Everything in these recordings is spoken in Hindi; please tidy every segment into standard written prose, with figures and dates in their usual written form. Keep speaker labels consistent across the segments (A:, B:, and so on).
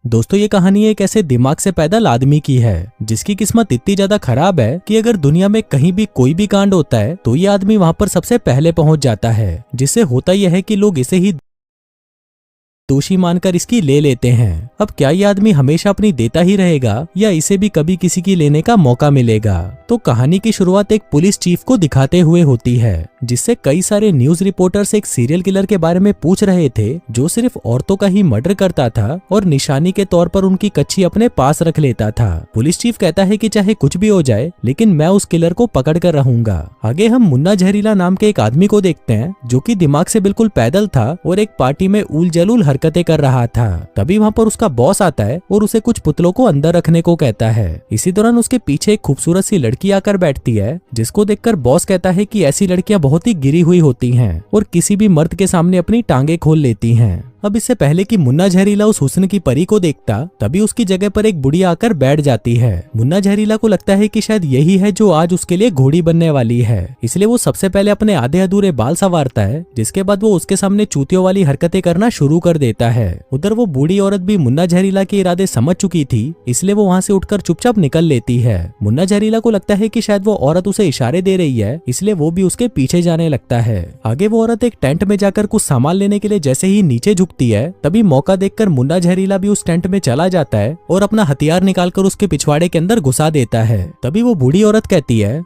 A: दोस्तों ये कहानी एक ऐसे दिमाग से पैदल आदमी की है जिसकी किस्मत इतनी ज्यादा खराब है कि अगर दुनिया में कहीं भी कोई भी कांड होता है तो ये आदमी वहां पर सबसे पहले पहुंच जाता है। जिससे होता यह है कि लोग इसे ही दोषी मानकर इसकी ले लेते हैं। अब क्या ये आदमी हमेशा अपनी देता ही रहेगा या इसे भी कभी किसी की लेने का मौका मिलेगा? तो कहानी की शुरुआत एक पुलिस चीफ को दिखाते हुए होती है जिससे कई सारे न्यूज रिपोर्टर्स एक सीरियल किलर के बारे में पूछ रहे थे जो सिर्फ औरतों का ही मर्डर करता था और निशानी के तौर पर उनकी कच्ची अपने पास रख लेता था। पुलिस चीफ कहता है कि चाहे कुछ भी हो जाए लेकिन मैं उस किलर को पकड़ कर रहूंगा। आगे हम मुन्ना जहरीला नाम के एक आदमी को देखते हैं जो कि दिमाग से बिल्कुल पैदल था और एक पार्टी में उल जलूल हरकतें कर रहा था। तभी वहाँ पर उसका बॉस आता है और उसे कुछ पुतलों को अंदर रखने को कहता है। इसी दौरान उसके पीछे एक खूबसूरत सी लड़की आकर बैठती है जिसको देखकर बॉस कहता है कि ऐसी लड़कियां बहुत ही गिरी हुई होती हैं और किसी भी मर्द के सामने अपनी टांगे खोल लेती हैं। अब इससे पहले कि मुन्ना जहरीला उस हुस्न की परी को देखता तभी उसकी जगह पर एक बुढ़िया आकर बैठ जाती है। मुन्ना जहरीला को लगता है कि शायद यही है जो आज उसके लिए घोड़ी बनने वाली है, इसलिए वो सबसे पहले अपने आधे अधूरे बाल संवारता है जिसके बाद वो उसके सामने चूतियों वाली हरकतें करना शुरू कर देता है। उधर वो बूढ़ी औरत भी मुन्ना जहरीला के इरादे समझ चुकी थी, इसलिए वो वहाँ से उठकर चुपचाप निकल लेती है। मुन्ना जहरीला को लगता है कि शायद वो औरत उसे इशारे दे रही है, इसलिए वो भी उसके पीछे जाने लगता है। आगे वो औरत एक टेंट में जाकर कुछ सामान लेने के लिए जैसे ही नीचे झुकती है तभी मौका देखकर मुन्ना जहरीला भी उस टेंट में चला जाता है और अपना हथियार निकालकर उसके पिछवाड़े के अंदर घुसा देता है। तभी वो बूढ़ी औरत कहती है,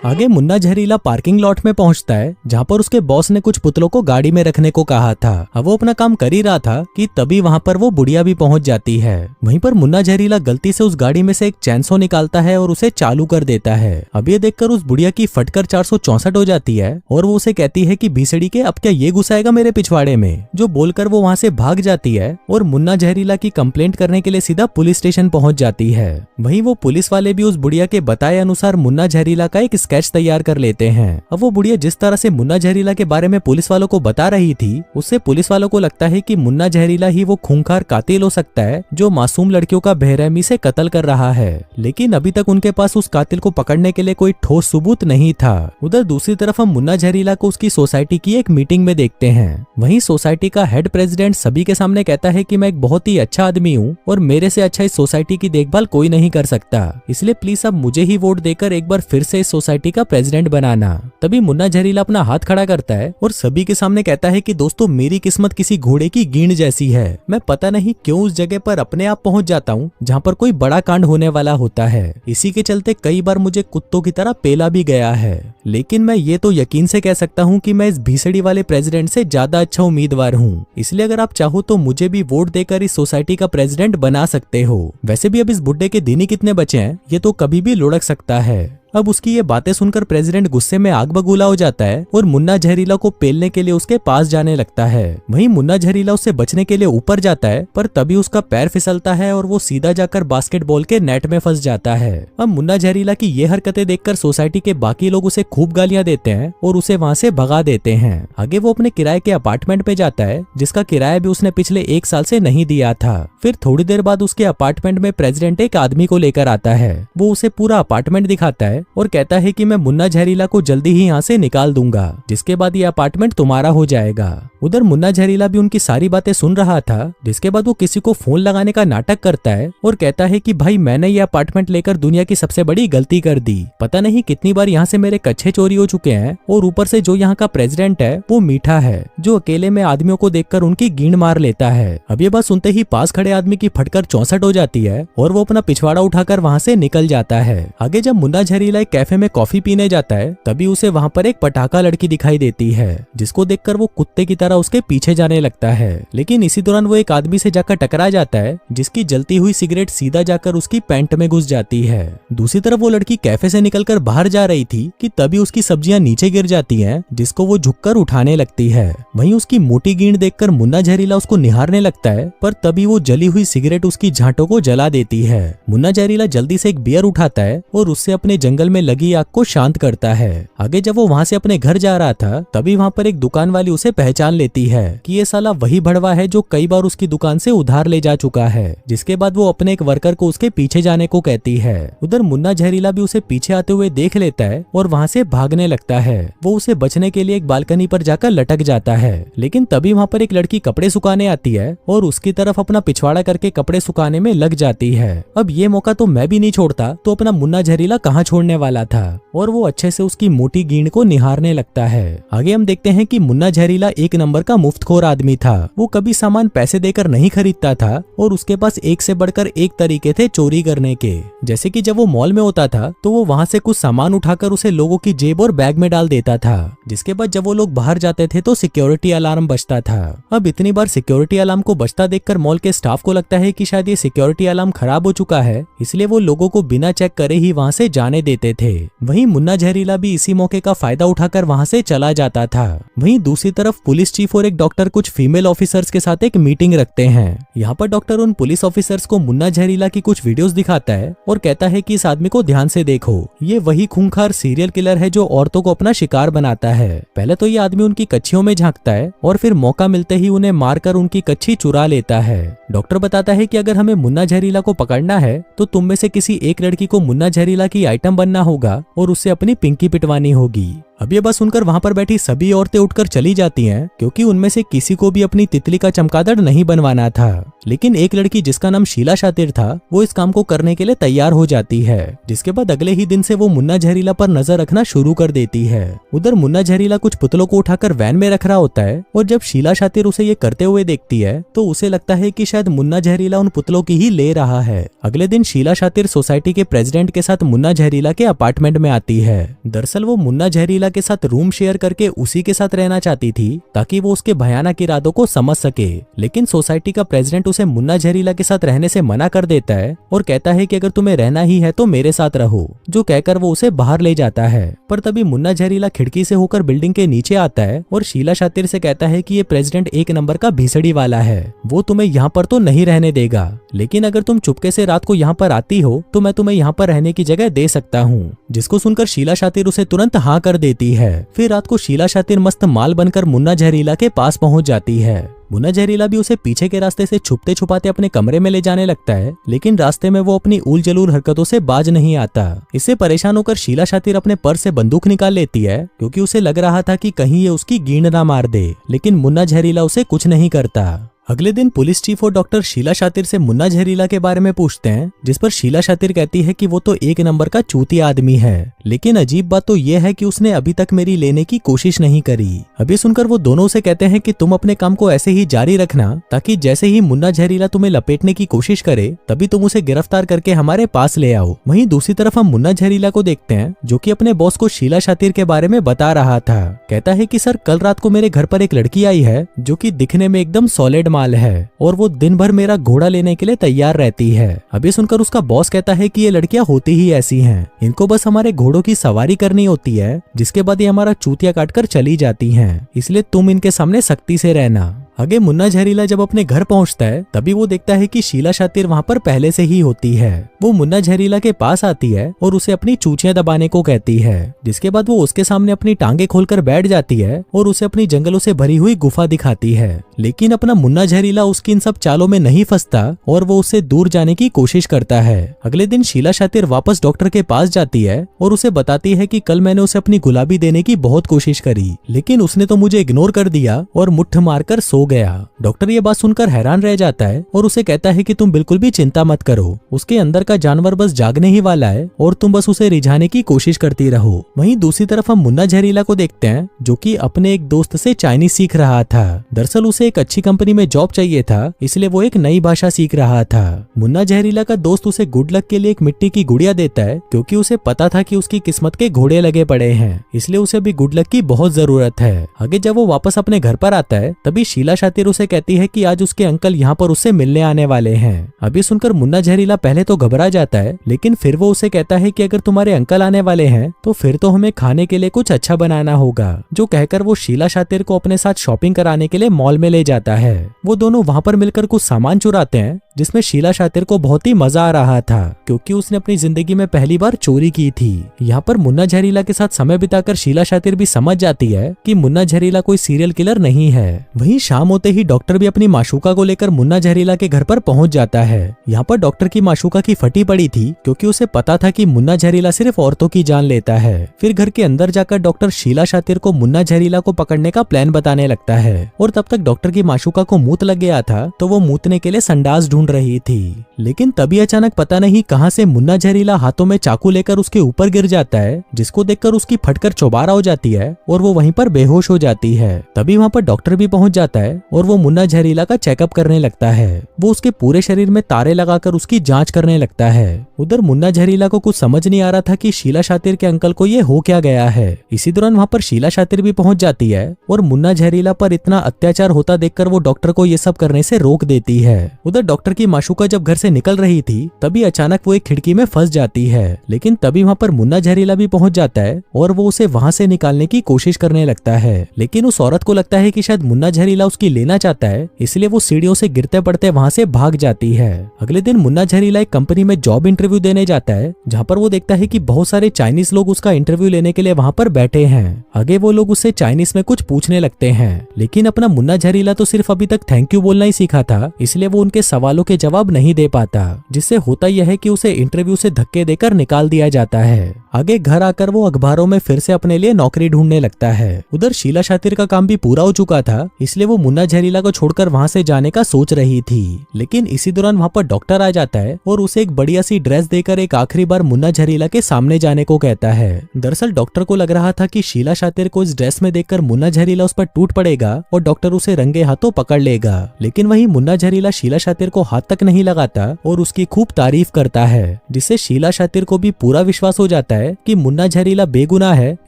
A: आगे मुन्ना जहरीला पार्किंग लॉट में पहुंचता है जहां पर उसके बॉस ने कुछ पुतलों को गाड़ी में रखने को कहा था। अब वो अपना काम कर ही रहा था कि तभी वहां पर वो बुढ़िया भी पहुंच जाती है। वहीं पर मुन्ना जहरीला गलती से उस गाड़ी में से एक चैनसो निकालता है और उसे चालू कर देता है। अब ये देखकर उस बुढ़िया की फटकर 464 हो जाती है और वो उसे कहती है कि भीसड़ी के अब क्या ये घुसाएगा मेरे पिछवाड़े में, जो बोलकर वो वहाँ से भाग जाती है और मुन्ना जहरीला की कंप्लेंट करने के लिए सीधा पुलिस स्टेशन पहुंच जाती है। वहीं वो पुलिस वाले भी उस बुढ़िया के बताए अनुसार मुन्ना जहरीला का एक स्केच तैयार कर लेते हैं। अब वो बुढ़िया जिस तरह से मुन्ना जहरीला के बारे में पुलिस वालों को बता रही थी उससे पुलिस वालों को लगता है कि मुन्ना जहरीला ही वो खूंखार कातिल हो सकता है जो मासूम लड़कियों का बेरहमी से कत्ल कर रहा है। लेकिन अभी तक उनके पास उस कातिल को पकड़ने के लिए कोई ठोस सबूत नहीं था। उधर दूसरी तरफ हम मुन्ना जहरीला को उसकी सोसाइटी की एक मीटिंग में देखते हैं। वहीं सोसाइटी का हेड प्रेसिडेंट सभी के सामने कहता है कि मैं एक बहुत ही अच्छा आदमी हूँ और मेरे से अच्छा इस सोसाइटी की देखभाल कोई नहीं कर सकता, इसलिए प्लीज अब मुझे ही वोट देकर एक बार फिर से इस सोसाइटी का प्रेसिडेंट बनाना। तभी मुन्ना जहरीला अपना हाथ खड़ा करता है और सभी के सामने कहता है कि दोस्तों मेरी किस्मत किसी घोड़े की गींड जैसी है। मैं पता नहीं क्यों उस जगह पर अपने आप पहुंच जाता हूं जहां पर कोई बड़ा कांड होने वाला होता है। इसी के चलते कई बार मुझे कुत्तों की तरह पेला भी गया है, लेकिन मैं ये तो यकीन से कह सकता हूँ कि मैं इस भीसड़ी वाले प्रेसिडेंट से ज्यादा अच्छा उम्मीदवार हूँ। इसलिए अगर आप चाहो तो मुझे भी वोट देकर इस सोसाइटी का प्रेसिडेंट बना सकते हो। वैसे भी अब इस बुड्ढे के दिन ही कितने बचे हैं, ये तो कभी भी लुढ़क सकता है। अब उसकी ये बातें सुनकर प्रेसिडेंट गुस्से में आग बबूला हो जाता है और मुन्ना जहरीला को पेलने के लिए उसके पास जाने लगता है। वहीं मुन्ना जहरीला उससे बचने के लिए ऊपर जाता है पर तभी उसका पैर फिसलता है और वो सीधा जाकर बास्केटबॉल के नेट में फंस जाता है। अब मुन्ना जहरीला की ये हरकतें देखकर सोसाइटी के बाकी लोग उसे खूब गालियां देते हैं और उसे वहाँ से भगा देते हैं। आगे वो अपने किराए के अपार्टमेंट में जाता है जिसका किराया भी उसने पिछले 1 साल से नहीं दिया था। फिर थोड़ी देर बाद उसके अपार्टमेंट में प्रेसिडेंट एक आदमी को लेकर आता है। वो उसे पूरा अपार्टमेंट दिखाता है और कहता है कि मैं मुन्ना जहरीला को जल्दी ही यहाँ से निकाल दूंगा, जिसके बाद ये अपार्टमेंट तुम्हारा हो जाएगा। उधर मुन्ना जहरीला भी उनकी सारी बातें सुन रहा था, जिसके बाद वो किसी को फोन लगाने का नाटक करता है और कहता है कि भाई मैंने ये अपार्टमेंट लेकर दुनिया की सबसे बड़ी गलती कर दी। पता नहीं कितनी बार यहाँ से मेरे कच्छे चोरी हो चुके हैं और ऊपर से जो यहाँ का प्रेसिडेंट है वो मीठा है जो अकेले में आदमियों को देखकर उनकी गींड मार लेता है। अब ये बात सुनते ही पास खड़े आदमी की फटकर 64 हो जाती है और वो अपना पिछवाड़ा उठाकर वहाँ से निकल जाता है। आगे जब मुन्ना जहरीला एक कैफे में कॉफी पीने जाता है तभी उसे वहाँ पर एक पटाखा लड़की दिखाई देती है, जिसको देखकर वो कुत्ते की तरह उसके पीछे जाने लगता है। लेकिन इसी दौरान वो एक आदमी से जाकर टकरा जाता है जिसकी जलती हुई सिगरेट सीधा जाकर उसकी पैंट में घुस जाती है। दूसरी तरफ वो लड़की कैफे से निकलकर बाहर जा रही थी कि तभी उसकी सब्जियां नीचे गिर जाती हैं, जिसको वो झुककर उठाने लगती है। वहीं उसकी मोटी गींड देखकर मुन्ना जहरीला उसको निहारने लगता है पर तभी वो जली हुई सिगरेट उसकी झांटों को जला देती है। मुन्ना जहरीला जल्दी से एक बियर उठाता है और उससे अपने जंगल जंगल में लगी आग को शांत करता है। आगे जब वो वहाँ से अपने घर जा रहा था तभी वहाँ पर एक दुकान वाली उसे पहचान लेती है कि ये साला वही भड़वा है जो कई बार उसकी दुकान से उधार ले जा चुका है। जिसके बाद वो अपने एक वर्कर को उसके पीछे जाने को कहती है। उधर मुन्ना जहरीला भी उसे पीछे आते हुए देख लेता है और वहाँ से भागने लगता है। वो उसे बचने के लिए एक बालकनी पर जाकर लटक जाता है, लेकिन तभी वहाँ पर एक लड़की कपड़े सुखाने आती है और उसकी तरफ अपना पिछवाड़ा करके कपड़े सुखाने में लग जाती है। अब ये मौका तो मैं भी नहीं छोड़ता, तो अपना मुन्ना जहरीला कहाँ छोड़ने वाला था, और वो अच्छे से उसकी मोटी गींड को निहारने लगता है। आगे हम देखते हैं कि मुन्ना जहरीला एक नंबर का मुफ्तखोर आदमी था। वो कभी सामान पैसे देकर नहीं खरीदता था और उसके पास एक से बढ़कर एक तरीके थे चोरी करने के। जैसे कि जब वो मॉल में होता था तो वो वहाँ से कुछ सामान उठाकर उसे लोगों की जेब और बैग में डाल देता था। जिसके बाद जब वो लोग बाहर जाते थे तो सिक्योरिटी अलार्म बजता था। अब इतनी बार सिक्योरिटी अलार्म को बजता देखकर मॉल के स्टाफ को लगता है कि शायद ये सिक्योरिटी अलार्म खराब हो चुका है, इसलिए वो लोगों को बिना चेक करे ही वहाँ से जाने देते थे। वहीं मुन्ना जहरीला भी इसी मौके का फायदा उठाकर वहाँ से चला जाता था। वहीं दूसरी तरफ पुलिस चीफ और एक डॉक्टर कुछ फीमेल ऑफिसर्स के साथ एक मीटिंग रखते हैं। यहाँ पर डॉक्टर उन पुलिस ऑफिसर्स को मुन्ना जहरीला की कुछ वीडियोस दिखाता है और कहता है कि इस आदमी को ध्यान से देखो, ये वही खूंखार सीरियल किलर है जो औरतों को अपना शिकार बनाता है। पहले तो ये आदमी उनकी कच्छियों में झांकता है और फिर मौका मिलते ही उन्हें मारकर उनकी कच्छी चुरा लेता है। डॉक्टर बताता है कि अगर हमें मुन्ना जहरीला को पकड़ना है तो तुम में से किसी एक लड़की को मुन्ना जहरीला की आइटम बनना होगा और उससे अपनी पिंकी पिटवानी होगी। अब ये बात सुनकर वहाँ पर बैठी सभी औरतें उठकर चली जाती हैं, क्योंकि उनमें से किसी को भी अपनी तितली का चमगादड़ नहीं बनवाना था। लेकिन एक लड़की जिसका नाम शीला शातिर था वो इस काम को करने के लिए तैयार हो जाती है। जिसके बाद अगले ही दिन से वो मुन्ना जहरीला पर नजर रखना शुरू कर देती है। उधर मुन्ना जहरीला कुछ पुतलों को उठाकर वैन में रख रहा होता है और जब शीला शातिर उसे ये करते हुए देखती है तो उसे लगता है कि शायद मुन्ना जहरीला उन पुतलों की ही ले रहा है। अगले दिन शीला शातिर सोसाइटी के प्रेसिडेंट के साथ मुन्ना जहरीला के अपार्टमेंट में आती है। दरअसल वो मुन्ना जहरीला के साथ रूम शेयर करके उसी के साथ रहना चाहती थी ताकि वो उसके भयानक इरादों को समझ सके। लेकिन सोसाइटी का प्रेसिडेंट उसे मुन्ना जहरीला के साथ रहने से मना कर देता है और कहता है कि अगर तुम्हें रहना ही है तो मेरे साथ रहो, जो कहकर वो उसे बाहर ले जाता है। पर तभी मुन्ना जहरीला खिड़की से होकर बिल्डिंग के नीचे आता है और शीला शातिर से कहता है कि ये प्रेसिडेंट एक नंबर का भीसड़ी वाला है, वो तुम्हें यहाँ पर तो नहीं रहने देगा, लेकिन अगर तुम चुपके से रात को यहाँ पर आती हो तो मैं तुम्हें यहाँ पर रहने की जगह दे सकता हूँ। जिसको सुनकर शीला शातिर उसे तुरंत हाँ कर देती है। फिर रात को शीला शातिर मस्त माल बनकर मुन्ना जहरीला के पास पहुंच जाती है। मुन्ना जहरीला भी उसे पीछे के रास्ते से छुपते छुपाते अपने कमरे में ले जाने लगता है, लेकिन रास्ते में वो अपनी उल जलूल हरकतों से बाज नहीं आता। इससे परेशान होकर शीला शातिर अपने पर्स से बंदूक निकाल लेती है, क्योंकि उसे लग रहा था कि कहीं ये उसकी गींड ना मार दे, लेकिन मुन्ना जहरीला उसे कुछ नहीं करता। अगले दिन पुलिस चीफ और डॉक्टर शीला शातिर से मुन्ना जहरीला के बारे में पूछते हैं, जिस पर शीला शातिर कहती है कि वो तो एक नंबर का चूतिया आदमी है, लेकिन अजीब बात तो ये है कि उसने अभी तक मेरी लेने की कोशिश नहीं करी। अभी सुनकर वो दोनों से कहते हैं कि तुम अपने काम को ऐसे ही जारी रखना, ताकि जैसे ही मुन्ना जहरीला तुम्हें लपेटने की कोशिश करे तभी तुम उसे गिरफ्तार करके हमारे पास ले आओ। वहीं दूसरी तरफ हम मुन्ना जहरीला को देखते हैं, जो कि अपने बॉस को शीला शातिर के बारे में बता रहा था। कहता है कि सर, कल रात को मेरे घर पर एक लड़की आई है जो कि दिखने में एकदम सॉलिड माल है और वो दिन भर मेरा घोड़ा लेने के लिए तैयार रहती है। अभी सुनकर उसका बॉस कहता है कि ये लड़कियां होती ही ऐसी हैं, इनको बस हमारे घोड़ों की सवारी करनी होती है, जिसके बाद ये हमारा चूतिया काटकर चली जाती हैं, इसलिए तुम इनके सामने सख्ती से रहना। आगे मुन्ना जहरीला जब अपने घर पहुंचता है तभी वो देखता है कि शीला शातिर वहां पर पहले से ही होती है। वो मुन्ना जहरीला के पास आती है और उसे अपनी चूचियां दबाने को कहती है, जिसके बाद वो उसके सामने अपनी टांगे खोलकर बैठ जाती है और उसे अपनी जंगलों से भरी हुई गुफा दिखाती है। लेकिन अपना मुन्ना जहरीला उसकी इन सब चालों में नहीं फंसता और वो उससे दूर जाने की कोशिश करता है। अगले दिन शीला शातिर वापस डॉक्टर के पास जाती है और उसे बताती है कि कल मैंने उसे अपनी गुलाबी देने की बहुत कोशिश करी, लेकिन उसने तो मुझे इग्नोर कर दिया और मुट्ठ मारकर सो गया। डॉक्टर ये बात सुनकर हैरान रह जाता है और उसे कहता है कि तुम बिल्कुल भी चिंता मत करो, उसके अंदर का जानवर बस जागने ही वाला है और तुम बस उसे रिझाने की कोशिश करती रहो। वहीं दूसरी तरफ हम मुन्ना जहरीला को देखते हैं, जो कि अपने एक दोस्त से चाइनीज सीख रहा था। दरअसल उसे एक अच्छी कंपनी में जॉब चाहिए था, इसलिए वो एक नई भाषा सीख रहा था। मुन्ना जहरीला का दोस्त उसे गुड लक के लिए एक मिट्टी की गुड़िया देता है, क्योंकि उसे पता था कि उसकी किस्मत के घोड़े लगे पड़े हैं, इसलिए उसे भी गुड लक की बहुत जरूरत है। आगे जब वो वापस अपने घर पर आता है तभी शीला शीला शातिर उसे कहती है कि आज उसके अंकल यहाँ पर उससे मिलने आने वाले हैं। अभी सुनकर मुन्ना जहरीला पहले तो घबरा जाता है, लेकिन फिर वो उसे कहता है कि अगर तुम्हारे अंकल आने वाले हैं तो फिर तो हमें खाने के लिए कुछ अच्छा बनाना होगा। जो कहकर वो शीला शातिर को अपने साथ शॉपिंग कराने के लिए मॉल में ले जाता है। वो दोनों वहाँ पर मिलकर कुछ सामान चुराते हैं, जिसमें शीला शातिर को बहुत ही मजा आ रहा था, क्योंकि उसने अपनी जिंदगी में पहली बार चोरी की थी। यहाँ पर मुन्ना जहरीला के साथ समय बिताकर शीला शातिर भी समझ जाती है कि मुन्ना जहरीला कोई सीरियल किलर नहीं है। वहीं शाम होते ही डॉक्टर भी अपनी माशूका को लेकर मुन्ना जहरीला के घर पर पहुंच जाता है। यहाँ पर डॉक्टर की माशूका की फटी पड़ी थी, क्योंकि उसे पता था कि मुन्ना जहरीला सिर्फ औरतों की जान लेता है। फिर घर के अंदर जाकर डॉक्टर शीला शातिर को मुन्ना जहरीला को पकड़ने का प्लान बताने लगता है। और तब तक डॉक्टर की माशूका को मूत लग गया था, तो वो मूतने के लिए संडास ढूंढ रही थी। लेकिन तभी अचानक पता नहीं कहां से मुन्ना जहरीला हाथों में चाकू लेकर उसके ऊपर गिर जाता है, जिसको देखकर उसकी फटकर चौबारा हो जाती है और वो वहीं पर बेहोश हो जाती है। तभी वहां पर डॉक्टर भी पहुंच जाता है और वो मुन्ना जहरीला का चेकअप करने लगता है। वो उसके पूरे शरीर में तारे लगाकर उसकी जांच करने लगता है। उधर मुन्ना जहरीला को कुछ समझ नहीं आ रहा था कि शीला शातिर के अंकल को ये हो क्या गया है। इसी दौरान वहां पर शीला शातिर भी पहुंच जाती है और मुन्ना जहरीला पर इतना अत्याचार होता देखकर वो डॉक्टर को ये सब करने से रोक देती है। उधर डॉक्टर की माशूका जब घर से निकल रही थी, तभी अचानक वो एक खिड़की में फंस जाती है। लेकिन तभी वहां पर मुन्ना जहरीला भी पहुंच जाता है और वो उसे वहां से निकालने की कोशिश करने लगता है। लेकिन उस औरत को लगता है कि शायद मुन्ना जहरीला उसकी लेना चाहता है, इसलिए वो सीढ़ियों से गिरते पड़ते वहां से भाग जाती है। अगले दिन मुन्ना जहरीला एक कंपनी में जॉब इंटरव्यू देने जाता है, जहाँ पर वो देखता है कि बहुत सारे चाइनीज लोग उसका इंटरव्यू लेने के लिए वहां पर बैठे हैं। आगे वो लोग उससे चाइनीज में कुछ पूछने लगते हैं, लेकिन अपना मुन्ना जहरीला तो सिर्फ अभी तक थैंक यू बोलना ही सीखा था, इसलिए वो उनके सवालों के जवाब नहीं दे पाता, जिससे होता यह है कि उसे इंटरव्यू से धक्के देकर निकाल दिया जाता है। आगे घर आकर वो अखबारों में फिर से अपने लिए नौकरी ढूंढने लगता है। उधर शीला शातिर का काम भी पूरा हो चुका था, इसलिए वो मुन्ना जहरीला को छोड़कर वहां से जाने का सोच रही थी। लेकिन इसी दौरान वहां पर डॉक्टर आ जाता है और उसे एक बढ़िया सी ड्रेस देकर एक आखिरी बार मुन्ना जहरीला के सामने जाने को कहता है। दरअसल डॉक्टर को लग रहा था कि शीला शातिर को इस ड्रेस में देखकर मुन्ना जहरीला उस पर टूट पड़ेगा और डॉक्टर उसे रंगे हाथों पकड़ लेगा। लेकिन वही मुन्ना जहरीला शीला शातिर को हाथ तक नहीं लगाता और उसकी खूब तारीफ करता है, जिससे शीला शातिर को भी पूरा विश्वास हो जाता है कि मुन्ना जहरीला बेगुनाह है,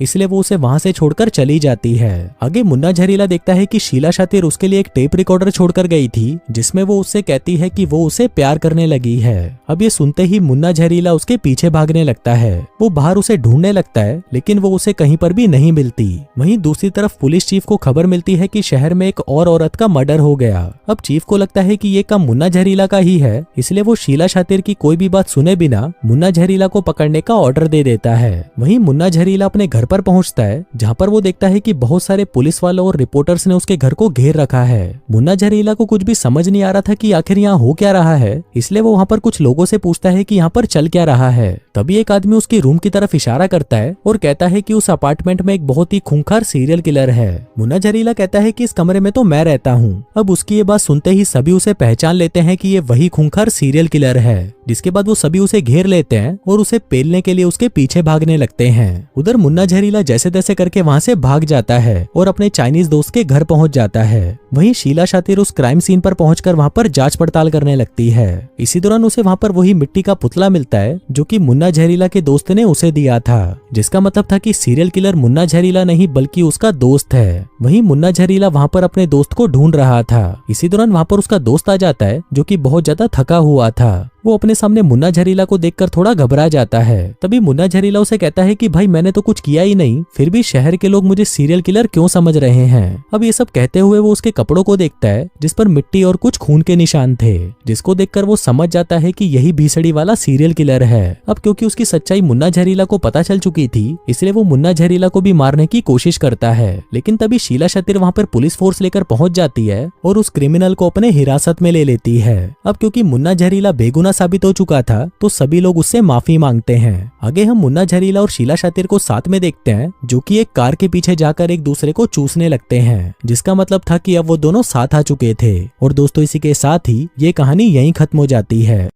A: इसलिए वो उसे वहां से छोड़कर चली जाती है। आगे मुन्ना जहरीला देखता है कि शीला शातिर उसके लिए एक टेप रिकॉर्डर छोड़कर गई थी, जिसमें वो उससे कहती है कि वो उसे प्यार करने लगी है। अब ये सुनते ही मुन्ना जहरीला उसके पीछे भागने लगता है। वो बाहर उसे ढूंढने लगता है, लेकिन वो उसे कहीं पर भी नहीं मिलती। वहीं दूसरी तरफ पुलिस चीफ को खबर मिलती है कि शहर में एक और औरत का मर्डर हो गया। अब चीफ को लगता है कि ये काम मुन्ना जहरीला का ही है, इसलिए वो शीला शातिर की कोई भी बात सुने बिना मुन्ना जहरीला को पकड़ने का ऑर्डर दे देता है। वहीं मुन्ना जहरीला अपने घर पर पहुंचता है, जहां पर वो देखता है कि बहुत सारे पुलिस वालों और रिपोर्टर्स ने उसके घर को घेर रखा है। मुन्ना जहरीला को कुछ भी समझ नहीं आ रहा था कि आखिर यहाँ हो क्या रहा है, इसलिए वो वहाँ पर कुछ लोगों से पूछता है कि यहाँ पर चल क्या रहा है। तभी एक आदमी उसकी रूम की तरफ इशारा करता है और कहता है कि उस अपार्टमेंट में एक बहुत ही खूंखार सीरियल किलर है। मुन्ना जहरीला कहता है कि इस कमरे में तो मैं रहता हूँ। अब उसकी ये बात सुनते ही सभी उसे पहचान लेते हैं कि ये वही खूंखार सीरियल किलर है। जिसके बाद वो सभी उसे घेर लेते हैं और उसे पेलने के लिए उसके पीछे भागने लगते हैं। उधर मुन्ना जहरीला जैसे तैसे करके वहां से भाग जाता है और अपने चाइनीज दोस्त के घर पहुंच जाता है। वहीं शीला शातिर उस क्राइम सीन पर पहुंचकर वहां पर जांच पड़ताल करने लगती है। इसी दौरान उसे वहां पर वही मिट्टी का पुतला मिलता है जो कि मुन्ना जहरीला के दोस्त ने उसे दिया था, जिसका मतलब था कि सीरियल किलर मुन्ना जहरीला नहीं बल्कि उसका दोस्त है। वहीं मुन्ना जहरीला वहां पर अपने दोस्त को ढूंढ रहा था। इसी दौरान वहां पर उसका दोस्त आ जाता है जो कि बहुत ज्यादा थका हुआ था। वो अपने सामने मुन्ना जहरीला को देखकर थोड़ा घबरा जाता है। तभी मुन्ना जहरीला उसे कहता है कि भाई मैंने तो कुछ किया ही नहीं, फिर भी शहर के लोग मुझे सीरियल किलर क्यों समझ रहे हैं। अब ये सब कहते हुए वो उसके कपड़ों को देखता है जिस पर मिट्टी और कुछ खून के निशान थे, जिसको देखकर वो समझ जाता है कि यही भीसड़ी वाला सीरियल किलर है। अब क्योंकि उसकी सच्चाई मुन्ना जहरीला को पता चल चुकी थी, इसलिए वो मुन्ना जहरीला को भी मारने की कोशिश करता है। लेकिन तभी शीला शातिर वहां पर पुलिस फोर्स लेकर पहुंच जाती है और उस क्रिमिनल को अपने हिरासत में ले लेती है। अब क्योंकि मुन्ना जहरीला बेगुनाह साबित हो चुका था, तो सभी लोग उससे माफी मांगते हैं। आगे हम मुन्ना जहरीला और शीला शातिर को साथ में देखते हैं, जो कि एक कार के पीछे जाकर एक दूसरे को चूसने लगते हैं, जिसका मतलब था कि अब वो दोनों साथ आ चुके थे। और दोस्तों इसी के साथ ही ये कहानी यहीं खत्म हो जाती है।